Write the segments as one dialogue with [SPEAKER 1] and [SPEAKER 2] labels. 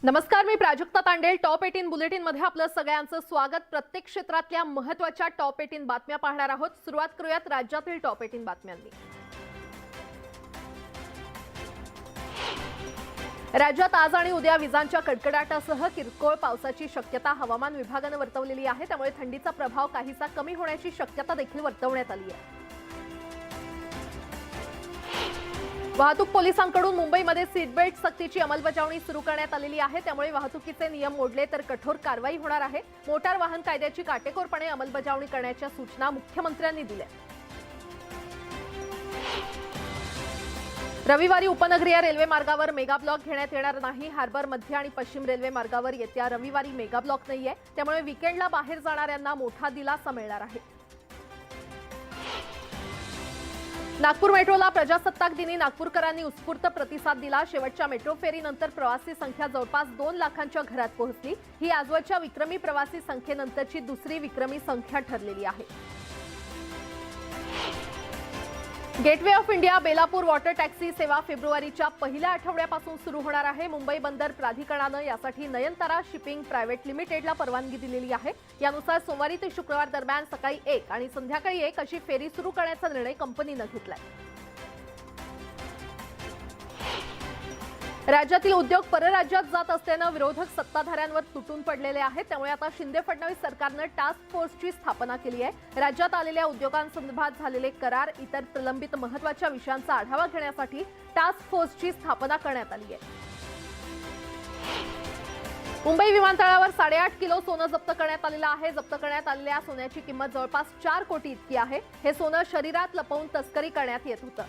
[SPEAKER 1] नमस्कार, मी Prajakta Tandel. Top 18 bulletin मध्ये आपलं सगळ्यांचं स्वागत. प्रत्येक क्षेत्रातल्या महत्त्वाच्या टॉप 18 बातम्या पाहणार आहोत. सुरुवात करूयात राज्यातील टॉप 18 बातम्यांनी. राज्यात आज आणि उद्या विजांच्या कडकडाटासह किरकोळ पावसाची शक्यता हवामान विभागाने वर्तवलेली आहे. त्यामुळे थंडीचा प्रभाव काहीसा कमी होण्याची शक्यता देखील वर्तवण्यात आली आहे. वाहतूक पोलिसांकडून मुंबईमध्ये सीट बेल्ट सक्तीची अंमलबजावणी सुरू करण्यात आलेली आहे. त्यामुळे वाहतुकीचे नियम मोडले तर कठोर कारवाई होणार आहे. मोटार वाहन कायद्याची काटेकोरपणे अंमलबजावणी करण्याच्या सूचना मुख्यमंत्र्यांनी दिल्या. रविवारी उपनगरीय रेल्वे मार्गावर मेगा ब्लॉक घेण्यात येणार नाही. हार्बर मध्य आणि पश्चिम रेल्वे मार्गावर येत्या रविवारी मेगा ब्लॉक नाहीये. त्यामुळे वीकेंडला बाहेर जाणाऱ्यांना मोठा दिलासा मिळणार आहे. नागपूर मेट्रोला प्रजासत्ताक दिनी नागपूरकरांनी उत्स्फूर्त प्रतिसाद दिला. शेवटच्या मेट्रो फेरीनंतर प्रवासी संख्या जवळपास 2 लाखांच्या घरात पोहोचली. ही आजवरच्या विक्रमी प्रवासी संख्येनंतरची दुसरी विक्रमी संख्या ठरलेली आहे. Gateway of India Belapur water taxi सेवा फेब्रुवारीच्या पहिल्या आठवड्यापासून सुरू होणार आहे. मुंबई बंदर प्राधिकरणानं यासाठी नयनतारा शिपिंग प्रायव्हेट लिमिटेडला परवानगी दिलेली आहे. यानुसार सोमवारी ते शुक्रवार दरम्यान सकाळी 1 आणि संध्याकाळी 1 अशी फेरी सुरू करण्याचा निर्णय कंपनीनं घेतलाय. राज्यातील उद्योग परराज्यात जात असल्यानं विरोधक सत्ताधाऱ्यांवर तुटून पडलेले आहेत. त्यामुळे आता शिंदे फडणवीस सरकारनं टास्क फोर्सची स्थापना केली आहे. राज्यात आलेल्या उद्योगांसंदर्भात झालेले करार, इतर प्रलंबित महत्त्वाच्या विषयांचा आढावा घेण्यासाठी टास्क फोर्सची स्थापना करण्यात आली आहे. मुंबई विमानतळावर 8.5 किलो सोनं जप्त करण्यात आलेलं आहे. जप्त करण्यात आलेल्या सोन्याची किंमत जवळपास 4 कोटी इतकी आहे. हे सोनं शरीरात लपवून तस्करी करण्यात येत होतं.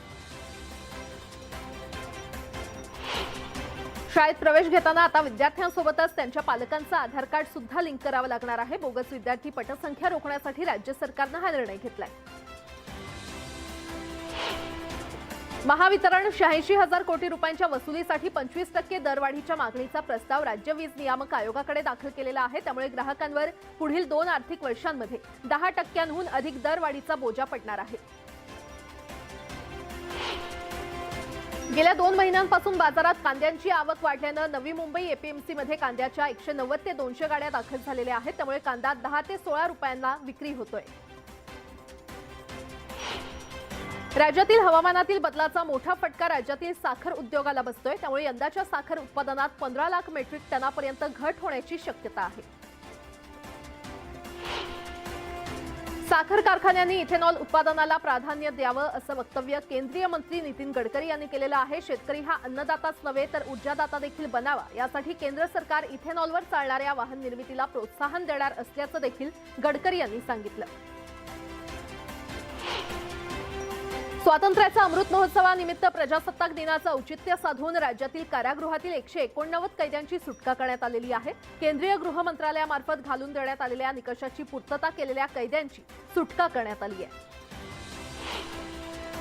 [SPEAKER 1] शाळेत प्रवेश घेताना आता विद्यार्थ्यांसोबतच त्यांच्या पालकांचं आधार कार्ड सुद्धा लिंक करावं लागणार आहे. बोगस विद्यार्थी पटसंख्या रोखण्यासाठी राज्य सरकारनं हा निर्णय घेतलाय. महावितरण 86,000 कोटी रुपयांच्या वसुलीसाठी 25% दरवाढीच्या मागणीचा प्रस्ताव राज्य वीज नियामक आयोगाकडे दाखल केलेला आहे. त्यामुळे ग्राहकांवर पुढील 2 आर्थिक वर्षांमध्ये 10%हून अधिक दरवाढीचा बोजा पडणार आहे. गेल्या 2 महिन्यांपासून बाजारात कांद्यांची आवक वाढल्यानं नवी मुंबई एपीएमसीमध्ये कांद्याच्या 190 ते 200 गाड्या दाखल झालेल्या आहेत. त्यामुळे कांदा 10 ते 16 रुपयांना विक्री होतोय. राज्यातील हवामानातील बदलाचा मोठा फटका राज्यातील साखर उद्योगाला बसतोय. त्यामुळे यंदाच्या साखर उत्पादनात 15 लाख मेट्रिक टनापर्यंत घट होण्याची शक्यता आहे. साखर कारखान्यांनी इथेनॉल उत्पादनाला प्राधान्य द्यावं असं वक्तव्य केंद्रीय मंत्री नितीन गडकरी यांनी केलेलं आहे. शेतकरी हा अन्नदाताच नव्हे तर ऊर्जादाता देखील बनावा, यासाठी केंद्र सरकार इथेनॉलवर चालणाऱ्या वाहन निर्मितीला प्रोत्साहन देणार असल्याचं देखील गडकरी यांनी सांगितलं. स्वातंत्र्याचा अमृत महोत्सवानिमित्त प्रजासत्ताक दिनाचं औचित्य साधून राज्यातील कारागृहातील 189 कैद्यांची सुटका करण्यात आलेली आहे. केंद्रीय गृह मंत्रालयामार्फत घालून देण्यात आलेल्या निकषाची पूर्तता केलेल्या कैद्यांची सुटका करण्यात आली आहे.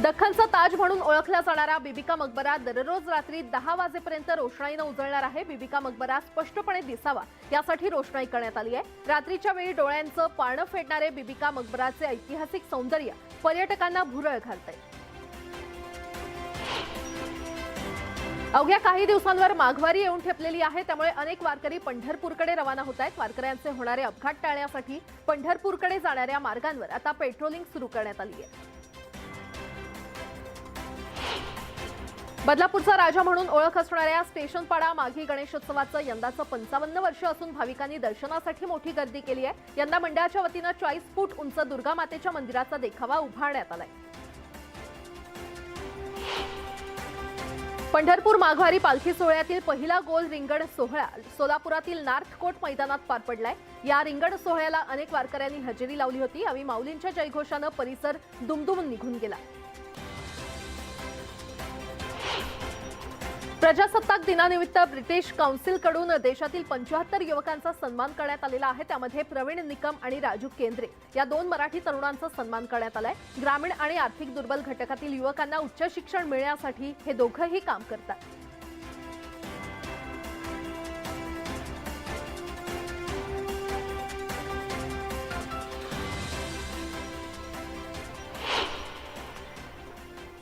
[SPEAKER 1] दख्खनचा ताज म्हणून ओळखला जाणारा बीबी का मकबरा दररोज रात्री 10 वाजेपर्यंत रोषणाईनं उजळणार आहे. बीबी का मकबरा स्पष्टपणे दिसावा यासाठी रोषणाई करण्यात आली आहे. रात्रीच्या वेळी डोळ्यांचं पारणं फेडणारे बीबी का मकबराचे ऐतिहासिक सौंदर्य पर्यटकांना भुरळ घालतंय. अवघ्या काही दिवसांवर माघवारी येऊन ठेपलेली आहे. त्यामुळे अनेक वारकरी पंढरपूरकडे रवाना होत आहेत. वारकऱ्यांचे होणारे अपघात टाळण्यासाठी पंढरपूरकडे जाणाऱ्या मार्गांवर आता पेट्रोलिंग सुरू करण्यात आली आहे. बदलापूरचा राजा म्हणून ओळख असणाऱ्या स्टेशनपाडा माघी गणेशोत्सवाचं यंदाचं 55 वर्ष असून भाविकांनी दर्शनासाठी मोठी गर्दी केली आहे. यंदा मंडळाच्या वतीनं 40 फूट उंच दुर्गा मातेच्या मंदिराचा देखावा उभारण्यात आलाय. पंढरपूर माघवारी पालखी सोहळ्यातील पहिला गोल रिंगण सोहळा सोलापुरातील नॉर्थ कोट मैदानात पार पडलाय. या रिंगण सोहळ्याला अनेक वारकऱ्यांनी हजेरी लावली होती. यावेळी माऊलींच्या जयघोषानं परिसर दुमदुमून निघून गेला. प्रजासत्ताक दिनानिमित्त ब्रिटिश काउन्सिलकडून देशातील 75 युवकांचा सन्मान करण्यात आलेला आहे. त्यामध्ये प्रवीण निकम आणि राजू केंद्रे या 2 मराठी तरुणांचा सन्मान करण्यात आलाय. ग्रामीण आणि आर्थिक दुर्बल घटकातील युवकांना उच्च शिक्षण मिळण्यासाठी हे दोघंही काम करतात.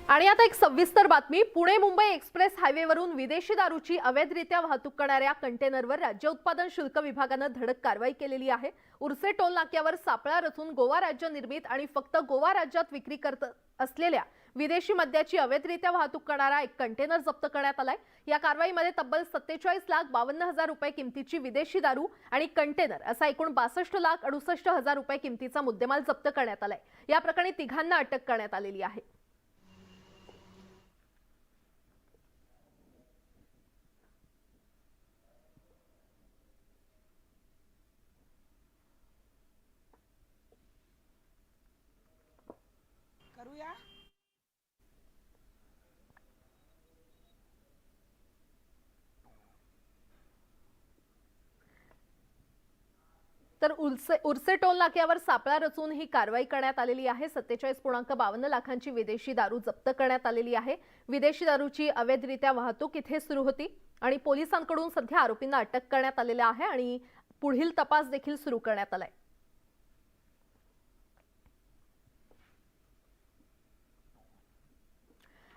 [SPEAKER 1] आणि आता एक सविस्तर बातमी। पुणे मुंबई एक्सप्रेस हायवेवरून विदेशी दारूची अवैधरित्या वाहतूक करणाऱ्या कंटेनरवर राज्य उत्पादन शुल्क विभागाने धडक कारवाई केलेली आहे। उर्से टोल नाक्यावर सापळा रचून गोवा राज्य निर्मित आणि फक्त गोवा राज्यात विक्री करत असलेल्या विदेशी मद्याची अवैधरित्या वाहतूक करणारा एक कंटेनर जप्त करण्यात आलाय। या कारवाईमध्ये तब्बल 47,52,000 रुपये किमतीची विदेशी दारू आणि कंटेनर असा एकूण 62,68,000 रुपये किमतीचा मुद्देमाल जप्त करण्यात आलाय। या प्रकरणी तिघांना अटक करण्यात आलेली आहे।
[SPEAKER 2] करूया
[SPEAKER 1] तर उर्से टोल नाक्यावर सापळा रचून ही कारवाई करण्यात आलेली आहे। 47.52 लाखांची विदेशी दारू जप्त करण्यात आलेली आहे। विदेशी दारूची अवैधरित्या वाहतूक इथे सुरू होती आणि पोलिसांकडून सध्या आरोपींना अटक करण्यात आलेली आहे आणि पुढील तपास देखील सुरू करण्यात आलाय।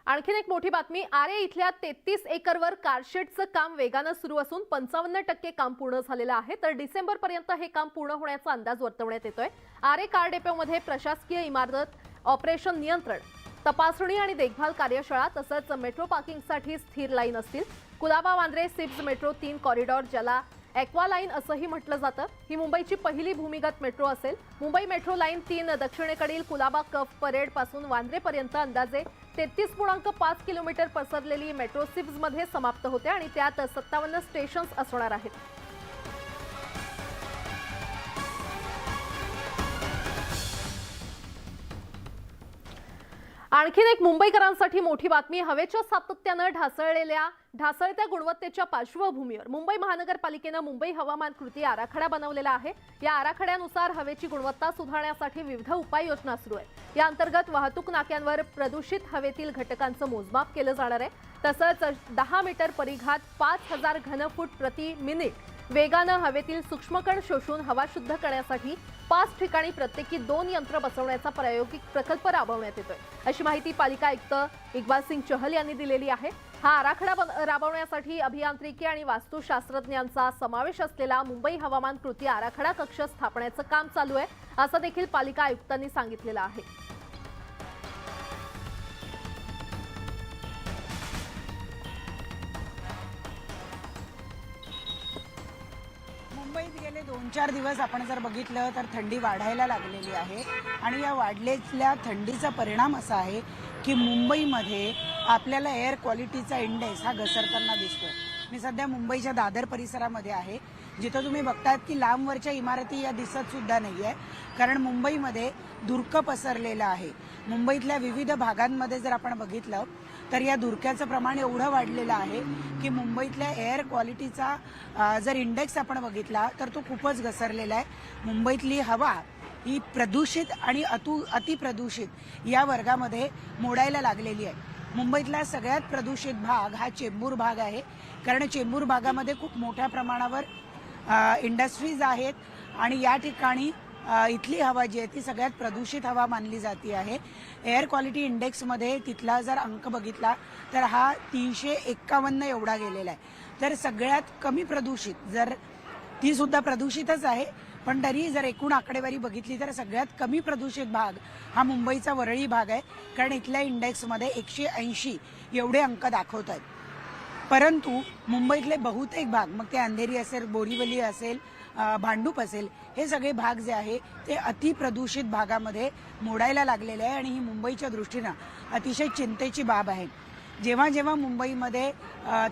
[SPEAKER 1] आणखीन एक मोठी बातमी। आरे इथल्या 33 एकरवर कारशेडचं काम वेगाने सुरू असून 55% काम पूर्ण झालेलं आहे। तर डिसेंबर पर्यंत हे काम पूर्ण होण्याचा अंदाज वर्तवण्यात येतोय। आरे कार डेपोमध्ये प्रशासकीय इमारत, ऑपरेशन नियंत्रण, तपासणी आणि देखभाल कार्यशाळा तसंच मेट्रो पार्किंगसाठी स्थिर लाईन असतील। कुलाबा वांद्रे सिप्स मेट्रो 3 कॉरिडॉर, ज्याला एक्वा लाईन असंही म्हटलं जातं, ही मुंबईची पहिली भूमिगत मेट्रो असेल। मुंबई मेट्रो लाईन 3 दक्षिणेकडील कुलाबा कफ परेड पासून वांद्रेपर्यंत अंदाजे 33.5 किलोमीटर पसरलेली मेट्रो सिप्समध्ये समाप्त होते आणि त्यात 57 स्टेशन्स असणार आहेत। आणखीन एक मुंबईकरांसाठी मोठी बातमी। हवेच्या सातत्याने ढासळत्या गुणवत्तेच्या पार्श्वभूमीवर मुंबई महानगरपालिकेने मुंबई हवामान कृती आराखडा बनवलेला आहे। या आराखड्यानुसार हवेची गुणवत्ता सुधारण्यासाठी विविध उपाययोजना सुरू आहेत। या अंतर्गत वाहतूक नाक्यांवर प्रदूषित हवेतील घटकांचं मोजमाप केलं जाणार आहे। तसंच 10 मीटर परिघात 5000 घनफूट प्रति मिनिट वेगाने हवेतील सूक्ष्मकण शोषून हवा शुद्ध करण्यासाठी 5 ठिकाणी प्रत्येकी 2 यंत्र बसवण्याचा प्रायोगिक प्रकल्प राबवण्यात येतोय, अशी माहिती पालिका आयुक्त इक्बाल सिंग चहल यांनी दिलेली आहे। हा आराखडा राबवण्यासाठी अभियांत्रिकी आणि वास्तुशास्त्रज्ञांचा समावेश असलेला मुंबई हवामान कृती आराखडा कक्ष स्थापण्याचं काम चालू आहे, असं देखील पालिका आयुक्तांनी सांगितलेलं आहे।
[SPEAKER 2] मुंबईत गेले 2-4 दिवस आपण जर बघितलं तर थंडी वाढायला लागलेली आहे आणि या वाढलेल्या थंडीचा परिणाम असा आहे की मुंबईमध्ये आपल्याला एअर क्वालिटीचा इंडेक्स हा घसरताना दिसतोय। मी सध्या मुंबईच्या दादर परिसरामध्ये आहे, जिथं तुम्ही बघतायत की लांबवरच्या इमारती या दिसत सुद्धा नाहीये, कारण मुंबईमध्ये धुरकं पसरलेलं आहे। मुंबईतल्या विविध भागांमध्ये जर आपण बघितलं तर या धुरक्याचं प्रमाण एवढं वाढलेलं आहे की मुंबईतल्या एअर क्वालिटीचा जर इंडेक्स आपण बघितला तर तो खूपच घसरलेला आहे। मुंबईतली हवा ही प्रदूषित आणि अतिप्रदूषित या वर्गामध्ये मोडायला लागलेली आहे। मुंबईतला सगळ्यात प्रदूषित भाग हा चेंबूर भाग आहे, कारण चेंबूर भागामध्ये खूप मोठ्या प्रमाणावर इंडस्ट्रीज आहेत आणि या ठिकाणी इथली हवा जी आहे ती सगळ्यात प्रदूषित हवा मानली जाते आहे। एअर क्वालिटी इंडेक्समध्ये तिथला जर अंक बघितला तर हा 351 एवढा गेलेला आहे। तर सगळ्यात कमी प्रदूषित, जर ती सुद्धा प्रदूषितच आहे पण तरी जर एकूण आकडेवारी बघितली तर सगळ्यात कमी प्रदूषित भाग हा मुंबईचा वरळी भाग आहे, कारण इथल्या इंडेक्समध्ये 180 एवढे अंक दाखवत आहेत। परंतु मुंबईतले बहुतेक भाग, मग ते अंधेरी असेल, बोरीवली असेल, भांडूप असेल, हे सगळे भाग जे आहे ते अतिप्रदूषित भागामध्ये मोडायला लागलेले आहे आणि ही मुंबईच्या दृष्टीनं अतिशय चिंतेची बाब आहे। जेव्हा जेव्हा मुंबईमध्ये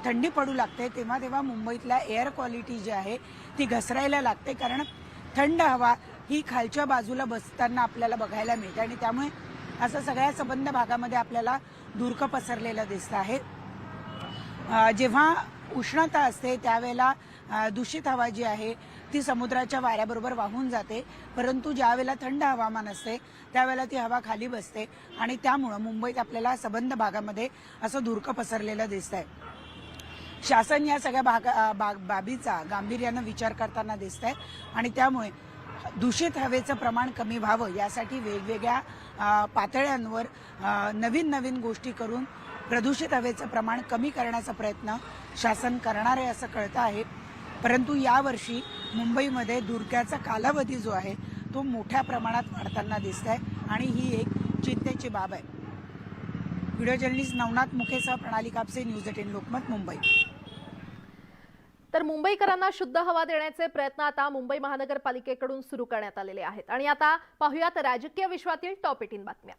[SPEAKER 2] थंडी पडू लागते तेव्हा तेव्हा मुंबईतल्या एअर क्वालिटी जी आहे ती घसरायला लागते, कारण थंड हवा ही खालच्या बाजूला बसताना आपल्याला बघायला मिळते आणि त्यामुळे असं सगळ्या संबंध भागामध्ये आपल्याला धुरकं पसरलेलं दिसतं आहे। जेव्हा उष्णता असते त्यावेळेला दूषित हवा जी आहे ती समुद्राच्या वाऱ्याबरोबर वाहून जाते, परंतु ज्यावेळेला थंड हवामान असते त्यावेळेला ती हवा खाली बसते आणि त्यामुळे मुंबईत आपल्याला संबंध भागामध्ये असं धुरकं पसरलेलं दिसतंय। शासन या सगळ्या बाबीचा गांभीर्यानं विचार करताना दिसतंय आणि त्यामुळे दूषित हवेचं प्रमाण कमी व्हावं यासाठी वेगवेगळ्या पातळ्यांवर नवीन नवीन गोष्टी करून प्रदूषित हवेचं प्रमाण कमी करण्याचा प्रयत्न शासन करणार आहे असं कळतं आहे. परंतु यावर्षी मुंबईमध्ये धुरक्याचा कालावधी जो आहे तो मोठ्या प्रमाणात वाढताना दिसत आहे आणि ही एक चिंतेची बाब आहे. व्हिडिओ जर्नलिस्ट नवनाथ मुखेसह प्रणाली कापसे, न्यूज 18 लोकमत, मुंबई.
[SPEAKER 1] तर मुंबईकरांना शुद्ध हवा देण्याचे प्रयत्न आता मुंबई महानगरपालिकेकडून सुरू करण्यात आलेले आहेत. आणि आता पाहुयात राजकीय विश्वातील टॉप 18 बातम्या.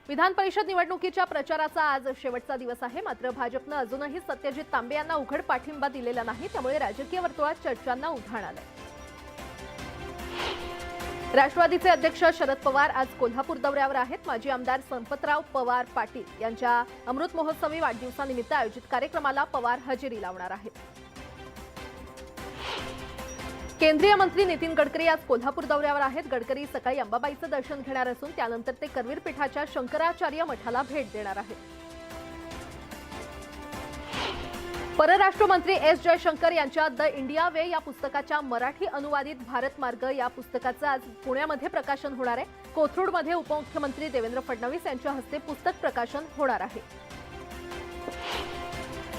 [SPEAKER 1] विधान परिषद निवडणुकीच्या प्रचाराचा आज शेवटचा दिवस आहे. मात्र भाजपनं अजूनही सत्यजित तांबे यांना उघड पाठिंबा दिलेला नाही, त्यामुळे राजकीय वर्तुळात चर्चांना उधाण आलंय. राष्ट्रवादीचे अध्यक्ष शरद पवार आज कोल्हापूर दौऱ्यावर आहेत. माजी आमदार संपतराव पवार पाटील यांच्या अमृत महोत्सवी वाढदिवसानिमित्त आयोजित कार्यक्रमाला पवार हजेरी लावणार आहेत. केंद्रीय मंत्री नितीन गडकरी आज कोल्हापूर दौऱ्यावर आहेत. गडकरी सकाळी अंबाबाईचं दर्शन घेणार असून त्यानंतर ते करवीर पीठाच्या शंकराचार्य मठाला भेट देणार आहेत. परराष्ट्र मंत्री एस जयशंकर यांच्या द इंडिया वे या पुस्तकाच्या मराठी अनुवादित भारत मार्ग या पुस्तकाचं आज पुण्यामध्ये प्रकाशन होणार आहे. कोथरूडमध्ये उपमुख्यमंत्री देवेंद्र फडणवीस यांच्या हस्ते पुस्तक प्रकाशन होणार आहे.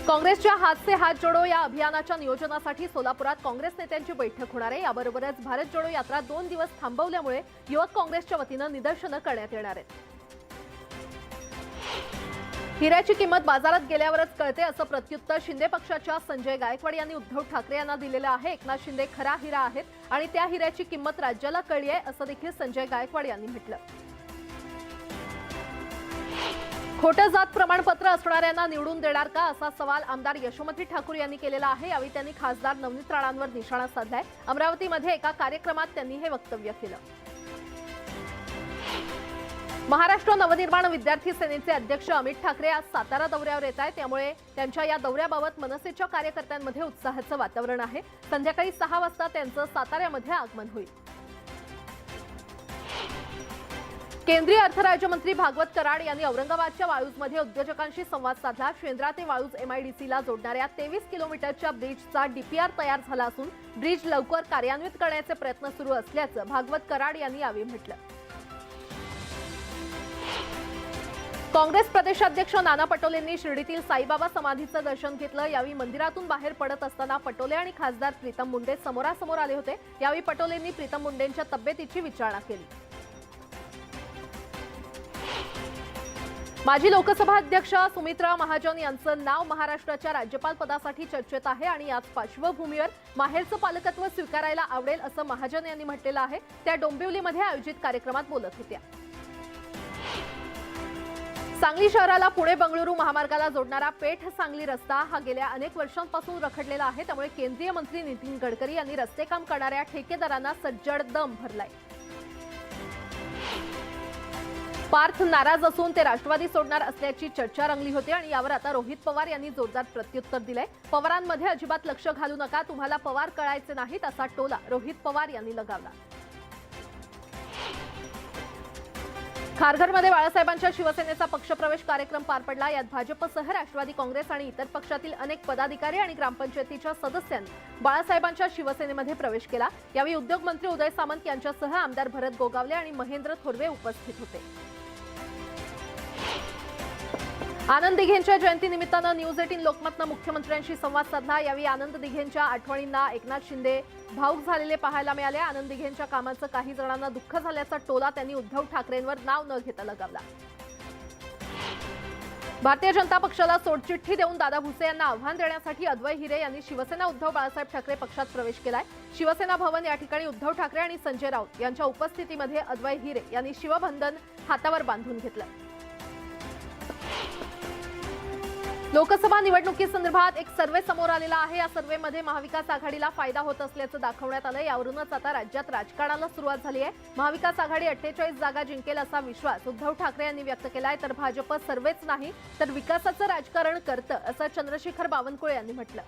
[SPEAKER 1] काँग्रेसच्या हात से हात जोडो या अभियानाच्या नियोजनासाठी सोलापुरात काँग्रेस नेत्यांची बैठक होणार आहे. याबरोबरच भारत जोडो यात्रा 2 दिवस थांबवल्यामुळे युवक काँग्रेसच्या वतीनं निदर्शनं करण्यात येणार आहेत. हिऱ्याची किंमत बाजारात गेल्यावरच कळते असं प्रत्युत्तर शिंदे पक्षाच्या संजय गायकवाड यांनी उद्धव ठाकरे यांना दिलेलं आहे. एकनाथ शिंदे खरा हिरा आहेत आणि त्या हिऱ्याची किंमत राज्याला कळली आहे असं देखील संजय गायकवाड यांनी म्हटलं. खोटं जात प्रमाणपत्र असणाऱ्यांना निवडून देणार का असा सवाल आमदार यशोमती ठाकूर यांनी केलेला आहे. यावेळी त्यांनी खासदार नवनीत राणांवर निशाणा साधलाय. अमरावतीमध्ये एका कार्यक्रमात त्यांनी हे वक्तव्य केलं. महाराष्ट्र नवनिर्माण विद्यार्थी सेनेचे अध्यक्ष अमित ठाकरे आज सातारा दौऱ्यावर येत आहेत. त्यामुळे त्यांच्या या दौऱ्याबाबत मनसेच्या कार्यकर्त्यांमध्ये उत्साहाचं वातावरण आहे. संध्याकाळी 6 वाजता त्यांचं साताऱ्यामध्ये आगमन होईल. केंद्रीय अर्थ राज्यमंत्री भागवत कराड यांनी औरंगाबादच्या वाळूजमध्ये उद्योजकांशी संवाद साधला. शेंद्रा ते वाळूज MIDCला जोडणाऱ्या 23 किलोमीटरच्या ब्रिजचा DPR तयार झाला असून ब्रिज लवकर कार्यान्वित करण्याचे प्रयत्न सुरू असल्याचं भागवत कराड यांनी यावेळी म्हटलं. काँग्रेस प्रदेशाध्यक्ष नाना पटोलेंनी शिर्डीतील साईबाबा समाधीचं दर्शन घेतलं. यावेळी मंदिरातून बाहेर पडत असताना पटोले आणि खासदार प्रीतम मुंडे समोरासमोर आले होते. यावेळी पटोलेंनी प्रीतम मुंडेंच्या तब्येतीची विचारणा केली. माजी लोकसभा अध्यक्ष सुमित्रा महाजन यांचं नाव महाराष्ट्राच्या राज्यपाल पदासाठी चर्चेत आहे आणि याच पार्श्वभूमीवर माहेरचं पालकत्व स्वीकारायला आवडेल असं महाजन यांनी म्हटलेलं आहे. त्या डोंबिवलीमध्ये आयोजित कार्यक्रमात बोलत होत्या. सांगली शहराला पुणे बंगळुरू महामार्गाला जोडणारा पेठ सांगली रस्ता हा गेल्या अनेक वर्षांपासून रखडलेला आहे. त्यामुळे केंद्रीय मंत्री नितीन गडकरी यांनी रस्ते काम करणाऱ्या ठेकेदारांना सज्जड दम भरलाय. पार्थ नाराज असून ते राष्ट्रवादी सोडणार असल्याची चर्चा रंगली होती आणि यावर आता रोहित पवार यांनी जोरदार प्रत्युत्तर दिलंय. पवारांमध्ये अजिबात लक्ष घालू नका, तुम्हाला पवार कळायचे नाहीत असा टोला रोहित पवार यांनी लगावला. खारघरमध्ये बाळासाहेबांच्या शिवसेनेचा पक्षप्रवेश कार्यक्रम पार पडला. यात भाजपसह राष्ट्रवादी काँग्रेस आणि इतर पक्षातील अनेक पदाधिकारी आणि ग्रामपंचायतीच्या सदस्यांनी बाळासाहेबांच्या शिवसेनेमध्ये प्रवेश केला. यावेळी उद्योग मंत्री उदय सामंत यांच्यासह आमदार भरत गोगावले आणि महेंद्र थोरवे उपस्थित होते. आनंद दिघेंच्या जयंतीनिमित्तानं न्यूज 18 लोकमतनं मुख्यमंत्र्यांशी संवाद साधला. यावेळी आनंद दिघेंच्या आठवणींना एकनाथ शिंदे भावूक झालेले पाहायला मिळाले. आनंद दिघेंच्या कामाचं काही जणांना दुःख झाल्याचा टोला त्यांनी उद्धव ठाकरेंवर नाव न घेता लगावला. भारतीय जनता पक्षाला सोडचिठ्ठी देऊन दादा भुसे यांना आव्हान देण्यासाठी अद्वै हिरे यांनी शिवसेना उद्धव बाळासाहेब ठाकरे पक्षात प्रवेश केलाय. शिवसेना भवन या ठिकाणी उद्धव ठाकरे आणि संजय राऊत यांच्या उपस्थितीमध्ये अद्वै हिरे यांनी शिवबंधन हातावर बांधून घेतलं. लोकसभा निवडणुकीसंदर्भात एक सर्व्हे समोर आलेला आहे. या सर्व्हेमध्ये महाविकास आघाडीला फायदा होत असल्याचं दाखवण्यात आलं. यावरूनच आता राज्यात राजकारणाला सुरुवात झाली आहे. महाविकास आघाडी 48 जागा जिंकेल असा विश्वास उद्धव ठाकरे यांनी व्यक्त केलाय. तर भाजप सर्व्हेच नाही तर विकासाचं राजकारण करतं असं चंद्रशेखर बावनकुळे यांनी म्हटलं.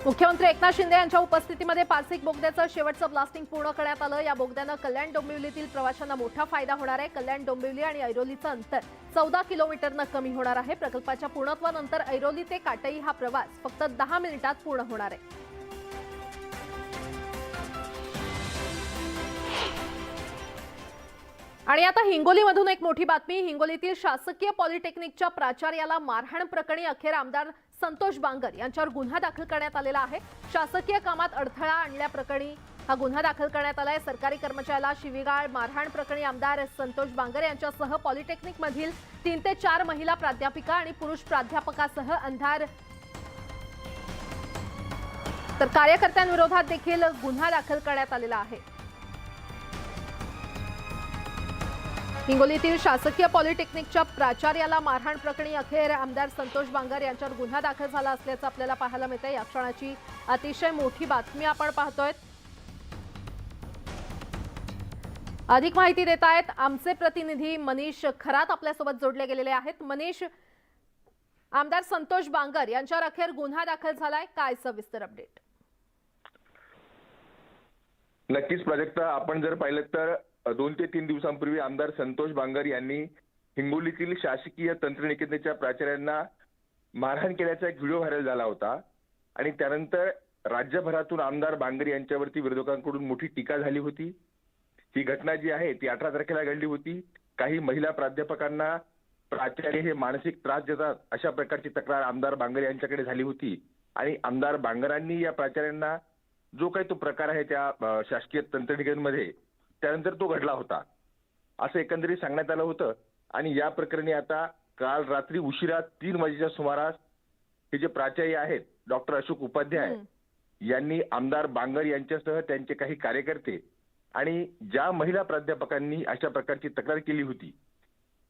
[SPEAKER 1] मुख्यमंत्री एकनाथ शिंदे यांच्या उपस्थितीमध्ये पारसिक बोगद्याचं शेवटचं ब्लास्टिंग पूर्ण करण्यात आलं। या बोगद्यानं कल्याण डोंबिवलीतील प्रवाशांना मोठा फायदा होणार आहे। कल्याण डोंबिवली आणि ऐरोलीचं अंतर 14 किलोमीटरनं कमी होणार आहे। प्रकल्पाच्या पूर्णत्वानंतर ऐरोली ते काटई हा प्रवास फक्त 10 मिनिटात पूर्ण होणार आहे। आणि आता हिंगोलीमधून एक मोठी बातमी। हिंगोलीतील शासकीय पॉलिटेक्निकच्या प्राचार्याला मारहाण प्रकरणी अखेर आमदार संतोष बांगर यांच्यावर गुन्हा दाखल करण्यात आलेला आहे। शासकीय कामात अडथळा आणल्याप्रकरणी हा गुन्हा दाखल करण्यात आलाय। सरकारी कर्मचाऱ्याला शिवीगाळ मारहाण प्रकरणी आमदार संतोष बांगर यांच्यासह पॉलिटेक्निकमधील 3 ते 4 महिला प्राध्यापिका आणि पुरुष प्राध्यापकासह अंधार तर कार्यकर्त्यांविरोधात देखील गुन्हा दाखल करण्यात आलेला आहे। हिंगोलीतील शासकीय पॉलिटेक्निकच्या प्राचार्याला मारहाण प्रकरणी अखेर आमदार संतोष बांगर यांच्यावर गुन्हा दाखल झाला असल्याचं आपल्याला पाहायला मिळतंय। या क्षणाची अतिशय मोठी बातमी आपण पाहतोय। अधिक माहिती देत आहेत आमचे प्रतिनिधी मनीष खरात आपल्यासोबत जोडले गेलेले आहेत। मनीष, आमदार संतोष बांगर यांच्यावर अखेर गुन्हा दाखल झालाय, काय सविस्तर अपडेट?
[SPEAKER 3] नक्कीच प्राजक्ता, आपण जर पाहिलं तर 2 ते 3 दिवसांपूर्वी आमदार संतोष बांगर यांनी हिंगोलीतील शासकीय तंत्रनिकेतनाच्या प्राचार्यांना मारहाण केल्याचा एक व्हिडिओ व्हायरल झाला होता आणि त्यानंतर राज्यभरातून आमदार बांगर यांच्यावरती विरोधकांकडून मोठी टीका झाली होती। ही घटना जी आहे ती 18 तारखेला घडली होती। काही महिला प्राध्यापकांना प्राचार्य हे मानसिक त्रास देतात अशा प्रकारची तक्रार आमदार बांगर यांच्याकडे झाली होती आणि आमदार बांगरांनी या प्राचार्यांना जो काही तो प्रकार आहे त्या शासकीय तंत्रनिकेतनमध्ये त्यानंतर तो घडला होता असं एकंदरीत सांगण्यात आलं होतं। आणि या प्रकरणी आता काल रात्री उशिरा 3 वाजेच्या सुमारास हे जे प्राचार्य आहेत डॉक्टर अशोक उपाध्याय यांनी आमदार बांगर यांच्यासह त्यांचे काही कार्यकर्ते आणि ज्या महिला प्राध्यापकांनी अशा प्रकारची तक्रार केली होती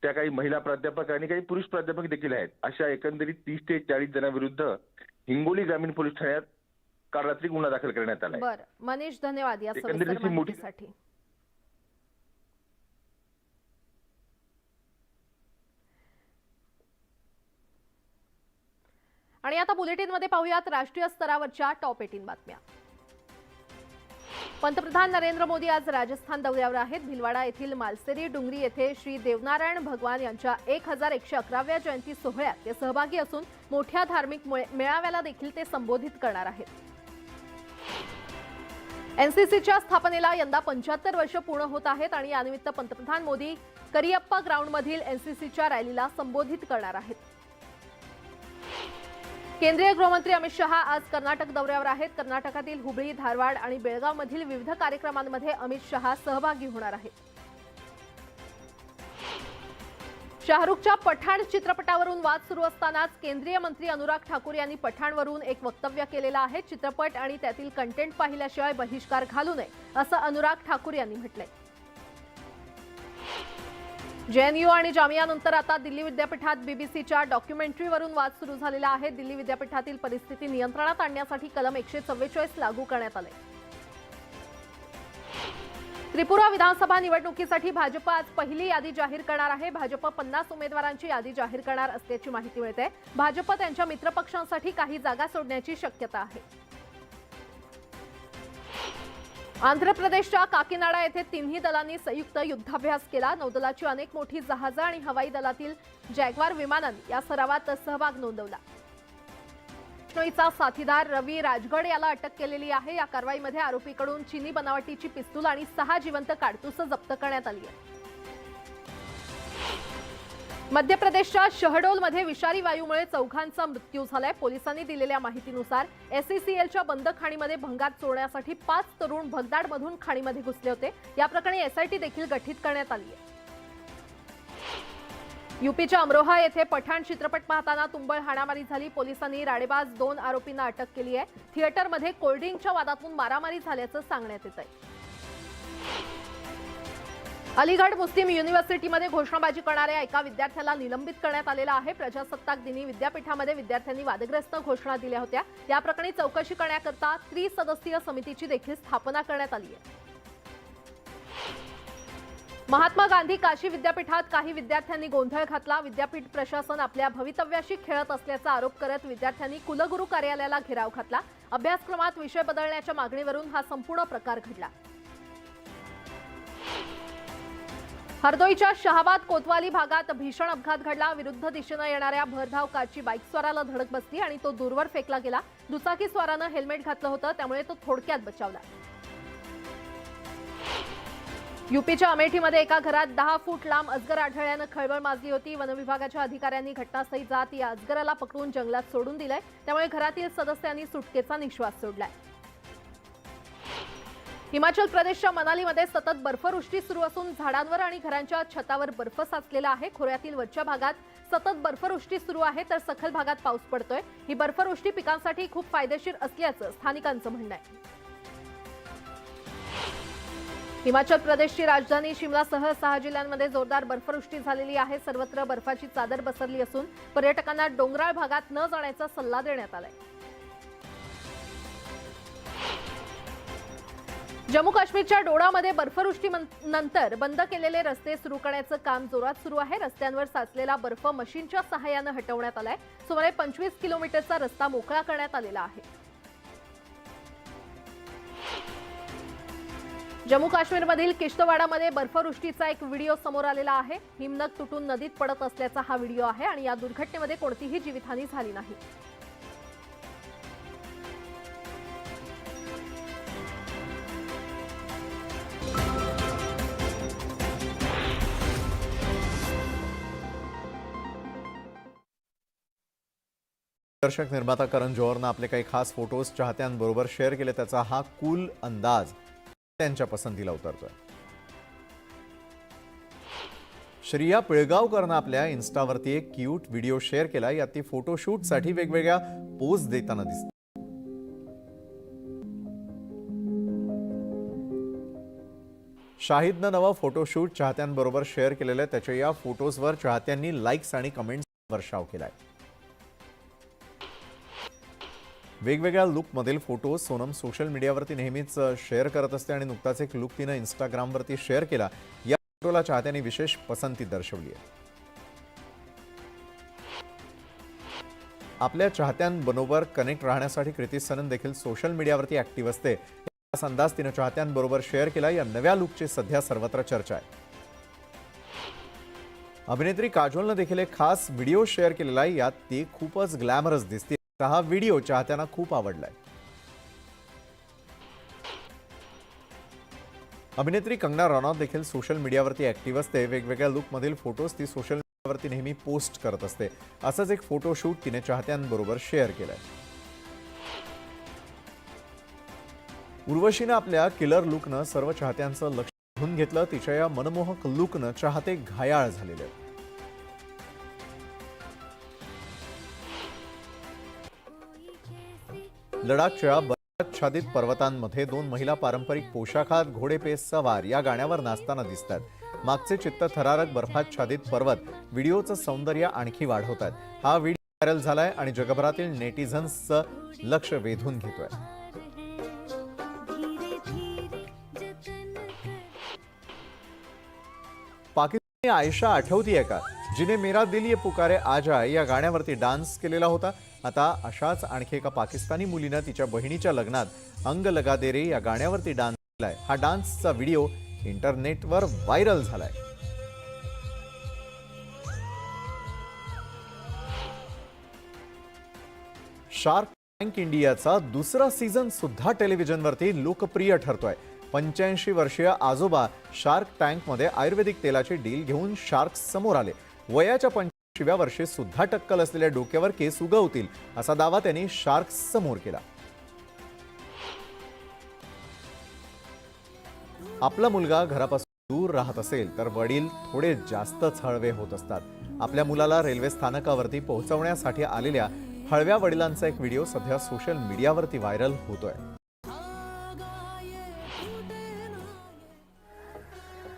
[SPEAKER 3] त्या काही महिला प्राध्यापक आणि काही पुरुष प्राध्यापक देखील आहेत अशा एकंदरीत 30 ते 40 जणांविरुद्ध हिंगोली ग्रामीण पोलीस ठाण्यात काल रात्री गुन्हा दाखल करण्यात आला आहे।
[SPEAKER 1] बरं मनीष, धन्यवाद या सविस्तर माहितीसाठी। आणि आता बुलेटिनमध्ये पाहूयात राष्ट्रीय स्तरावरच्या टॉप 18 बातम्या। पंतप्रधान नरेंद्र मोदी आज राजस्थान दौऱ्यावर आहेत। भिलवाडा येथील मालसेरी डुंगरी येथे श्री देवनारायण भगवान यांच्या 1111व्या जयंती सोहळ्यात ते सहभागी असून मोठ्या धार्मिक मेळाव्याला देखील ते संबोधित करणार आहेत। एनसीसीच्या स्थापनेला यंदा 75 वर्ष पूर्ण होत आहेत आणि यानिमित्त पंतप्रधान मोदी करियप्पा ग्राउंडमधील एनसीसीच्या रॅलीला संबोधित करणार आहेत। केंद्रीय गृहमंत्री अमित शहा आज कर्नाटक दौऱ्यावर आहेत। कर्नाटकातील हुबळी, धारवाड आणि बेळगावमधील विविध कार्यक्रमांमध्ये अमित शहा सहभागी होणार आहेत। शाहरुखच्या पठाण चित्रपटावरून वाद सुरू असतानाच केंद्रीय मंत्री अनुराग ठाकूर यांनी पठाणवरून एक वक्तव्य केलेलं आहे। चित्रपट आणि त्यातील कंटेंट पाहिल्याशिवाय बहिष्कार घालू नये असं अनुराग ठाकूर यांनी म्हटलंय। जेएनयू आणि जामियानंतर आता दिल्ली विद्यापीठात बीबीसीच्या डॉक्युमेंटरीवरून वाद सुरू झालेला आहे। दिल्ली विद्यापीठातील परिस्थिती नियंत्रणात आणण्यासाठी कलम 144 लागू करण्यात आले। त्रिपुरा विधानसभा निवडणुकीसाठी भाजप आज पहिली यादी जाहीर करणार आहे। भाजप 50 उमेदवारांची यादी जाहीर करणार असल्याची माहिती मिळते। भाजप त्यांच्या मित्रपक्षांसाठी काही जागा सोडण्याची शक्यता आहे। आंध्र प्रदेशच्या काकीनाडा येथे तिन्ही दलांनी संयुक्त युद्धाभ्यास केला। नौदलाची अनेक मोठी जहाजं आणि हवाई दलातील जॅग्वार विमानांनी या सरावात सहभाग नोंदवला। बिश्नोईचा साथीदार रवी राजगड याला अटक केलेली आहे। या कारवाईमध्ये आरोपीकडून चीनी बनावटीची पिस्तूल आणि 6 जिवंत काडतुसं जप्त करण्यात आली आहे। मध्य प्रदेशच्या शहडोलमध्ये विषारी वायूमुळे 4घांचा मृत्यू झालाय। पोलिसांनी दिलेल्या माहितीनुसार एसईसीएलच्या बंद खाणीमध्ये भंगार चोरण्यासाठी 5 तरुण भगदाडमधून खाणीमध्ये घुसले होते। या प्रकरणी एसआयटी देखील गठीत करण्यात आली आहे। यूपीच्या अमरोहा येथे पठाण चित्रपट पाहताना तुंबळ हाणामारी झाली। पोलिसांनी राडेबाज 2 आरोपींना अटक केली आहे। थिएटरमध्ये कोल्ड्रिंकच्या वादातून मारामारी झाल्याचं सांगण्यात येत आहे। अलीगढ मुस्लिम युनिव्हर्सिटीमध्ये घोषणाबाजी करणाऱ्या एका विद्यार्थ्याला निलंबित करण्यात आलेला आहे। प्रजासत्ताक दिनी विद्यापीठामध्ये विद्यार्थ्यांनी वादग्रस्त घोषणा दिल्या होत्या। या प्रकरणी चौकशी करण्याकरता त्रिसदस्यीय समितीची देखील स्थापना करण्यात आली आहे। महात्मा गांधी काशी विद्यापीठात काही विद्यार्थ्यांनी गोंधळ घातला। विद्यापीठ प्रशासन आपल्या भवितव्याशी खेळत असल्याचा आरोप करत विद्यार्थ्यांनी कुलगुरू कार्यालयाला घेराव घातला। अभ्यासक्रमात विषय बदलण्याच्या मागणीवरून हा संपूर्ण प्रकार घडला। हरदोईच्या शहाबाद कोतवाली भागात भीषण अपघात घडला। विरुद्ध दिशेने येणाऱ्या भरधाव कारची बाईकस्वाराला धडक बसली आणि तो दूरवर फेकला गेला। दुचाकी स्वारानं हेल्मेट घातलं होतं, त्यामुळे तो थोडक्यात बचावला। यूपीच्या अमेठीमध्ये एका घरात 10 फूट लांब अजगर आढळल्यानं खळबळ माजली होती। वन विभागाच्या अधिकाऱ्यांनी घटनास्थळी जात या अजगराला पकडून जंगलात सोडून दिलंय, त्यामुळे घरातील सदस्यांनी सुटकेचा निश्वास सोडलाय। हिमाचल प्रदेशच्या मनालीमध्ये सतत बर्फवृष्टी सुरू असून झाडांवर आणि घरांच्या छतावर बर्फ साचलेला आहे। खोऱ्यातील वरच्या भागात सतत बर्फवृष्टी सुरू आहे, तर सखल भागात पाऊस पडतोय। ही बर्फवृष्टी पिकांसाठी खूप फायदेशीर असल्याचं स्थानिकांचं म्हणणं आहे। हिमाचल प्रदेशची राजधानी शिमलासह 6 जिल्ह्यांमध्ये जोरदार बर्फवृष्टी झालेली आहे। सर्वत्र बर्फाची चादर पसरली असून पर्यटकांना डोंगराळ भागात न जाण्याचा सल्ला देण्यात आलाय। जम्मू काश्मीरच्या डोडामध्ये बर्फवृष्टीनंतर बंद केलेले रस्ते सुरू करण्याचं काम जोरात सुरू आहे। रस्त्यांवर साचलेला बर्फ मशीनच्या सहाय्यानं हटवण्यात आलाय। सुमारे 25 किलोमीटरचा रस्ता मोकळा करण्यात आलेला आहे। जम्मू काश्मीरमधील किश्तवाडामध्ये बर्फवृष्टीचा एक व्हिडिओ समोर आलेला आहे। हिमनग तुटून नदीत पडत असल्याचा हा व्हिडिओ आहे आणि या दुर्घटनेमध्ये कोणतीही जीवितहानी झाली नाही।
[SPEAKER 4] दर्शक निर्माता करण जोहरनं आपले काही खास फोटोज चाहत्यांबरोबर शेअर केले। त्याचा हा कूल अंदाज त्यांच्या पसंतीला उतरतोय। श्रिया पिळगावकरनं आपल्या इन्स्टावरती एक क्यूट व्हिडिओ शेअर केला। यात ती फोटोशूटसाठी वेगवेगळ्या पोज देताना दिसते। शाहिदनं नवा फोटोशूट चाहत्यांबरोबर शेअर केलेलं आहे। त्याच्या या फोटोजवर चाहत्यांनी लाईक्स आणि कमेंट्स वर्षाव केलाय। वेगवेगळ्या लुकमधील फोटो सोनम सोशल मीडियावरती नेहमीच शेअर करत असते आणि नुकताच एक लुक तिनं इंस्टाग्रामवरती शेअर केला। या फोटोला चाहत्यांनी विशेष पसंती दर्शवली आहे। आपल्या चाहत्यांबरोबर कनेक्ट राहण्यासाठी कृती सनन देखील सोशल मीडियावरती ऍक्टिव्ह असते। याचा अंदाज तिनं चाहत्यांबरोबर शेअर केला। या नव्या लुकची सध्या सर्वत्र चर्चा आहे। अभिनेत्री काजोलनं देखील एक खास व्हिडिओ शेअर केलेला आहे। यात ती खूपच ग्लॅमरस दिसते। हा व्हिडिओ चाहत्यांना खूप आवडलाय। अभिनेत्री कंगना रनौत देखील सोशल मीडियावरती ऍक्टिव्ह असते। वेगवेगळ्या लुकमधील फोटोज ती सोशल मीडियावरती नेहमी पोस्ट करत असते। असंच एक फोटोशूट तिने चाहत्यांबरोबर शेअर केलंय। उर्वशीनं आपल्या किलर लुकनं सर्व चाहत्यांचं लक्ष वेधून घेतलं। तिच्या या मनमोहक लुकनं चाहते घायाळ झालेले आहेत। लडाखच्या बर्फाच्छादित पर्वतांमध्ये 2 महिला पारंपरिक पोशाखात घोडे पे सवार या गाण्यावर नाचताना दिसतात। मागचे चित्त थरारक बर्फाच्छादित पर्वत व्हिडिओचं सौंदर्य आणखी वाढवतात। हा व्हिडिओ व्हायरल झालाय आणि जगभरातील नेटिझन्सचं लक्ष वेधून घेतोय। पाकिस्तानी आयशा आठवतीये का, जिने मेरा दिल ये पुकारे आजा या गाण्यावरती डान्स केलेला होता। आता अशाच आणखी एका पाकिस्तानी मुलीनं तिच्या बहिणीच्या लग्नात अंग लगा दे रे या गाण्यावरती डान्स केलाय। हा डान्सचा व्हिडिओ इंटरनेटवर व्हायरल झालाय। शार्क टँक इंडियाचा दुसरा सीझन सुद्धा टेलिव्हिजनवरती लोकप्रिय ठरतोय। 85 वर्षीय आजोबा शार्क टँकमध्ये आयुर्वेदिक तेलाची डील घेऊन शार्क समोर आले। वयाच्या 85व्या वर्षी सुद्धा टक्कल असलेल्या डोक्यावर केस उगवतील असा दावा त्यांनी शार्क समोर केला। आपला मुलगा घरापासून दूर राहत असेल तर वडील थोडे जास्तच हळवे होत असतात। आपल्या मुलाला रेल्वे स्थानकावरती पोहोचवण्यासाठी आलेल्या हळव्या वडिलांचा एक व्हिडिओ सध्या सोशल मीडियावरती व्हायरल होतोय।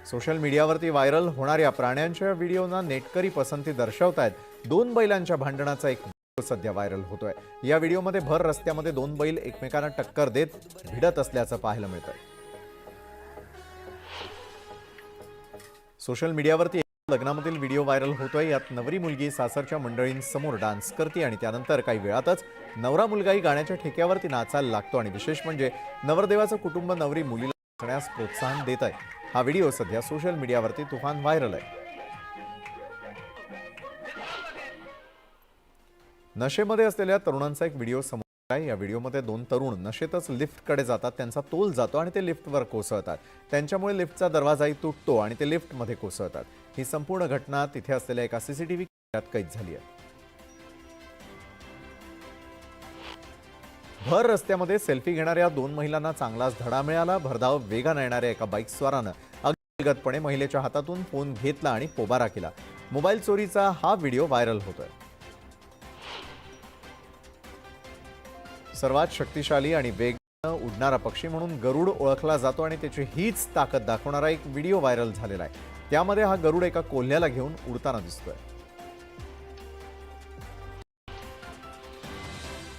[SPEAKER 4] सोशल मीडियावरती व्हायरल होणाऱ्या प्राण्यांच्या व्हिडिओना नेटकरी पसंती दर्शवतायत। 2 बैलांच्या भांडणाचा एक व्हिडिओ सध्या व्हायरल होतोय। या व्हिडिओमध्ये भर रस्त्यामध्ये 2 बैल एकमेकांना टक्कर देत भिडत असल्याचं पाहायला मिळतंय। सोशल मीडियावरती लग्नामधील व्हिडिओ व्हायरल होतोय. यात नवरी मुलगी सासरच्या मंडळींसमोर डान्स करते आणि त्यानंतर काही वेळातच नवरा मुलगाही गाण्याच्या ठेक्यावरती नाचायला लागतो आणि विशेष म्हणजे नवरदेवाचं कुटुंब नवरी मुलीला नाचण्यास प्रोत्साहन देत आहे. हा व्हिडिओ सध्या सोशल मीडियावरती तुफान व्हायरल आहे. नशेमध्ये असलेल्या तरुणांचा एक व्हिडिओ समोर आलाय. या व्हिडिओमध्ये दोन तरुण नशेतच लिफ्टकडे जातात. त्यांचा तोल जातो आणि ते लिफ्टवर कोसळतात. त्यांच्यामुळे लिफ्टचा दरवाजाही तुटतो आणि ते लिफ्टमध्ये कोसळतात. ही संपूर्ण घटना तिथे असलेल्या एका सीसीटीव्ही कॅमेऱ्यात कैद झाली आहे. भर रस्त्यामध्ये सेल्फी घेणाऱ्या दोन महिलांना चांगलाच धडा मिळाला. भरधाव वेगानं येणाऱ्या एका बाईकस्वारानं अलगदपणे महिलेच्या हातातून फोन घेतला आणि पोबारा केला. मोबाईल चोरीचा हा व्हिडिओ व्हायरल होतोय. सर्वात शक्तिशाली आणि वेगानं उडणारा पक्षी म्हणून गरुड ओळखला जातो आणि त्याची हीच ताकद दाखवणारा एक व्हिडिओ व्हायरल झालेला आहे. त्यामध्ये हा गरुड एका कोल्ह्याला घेऊन उडताना दिसतोय.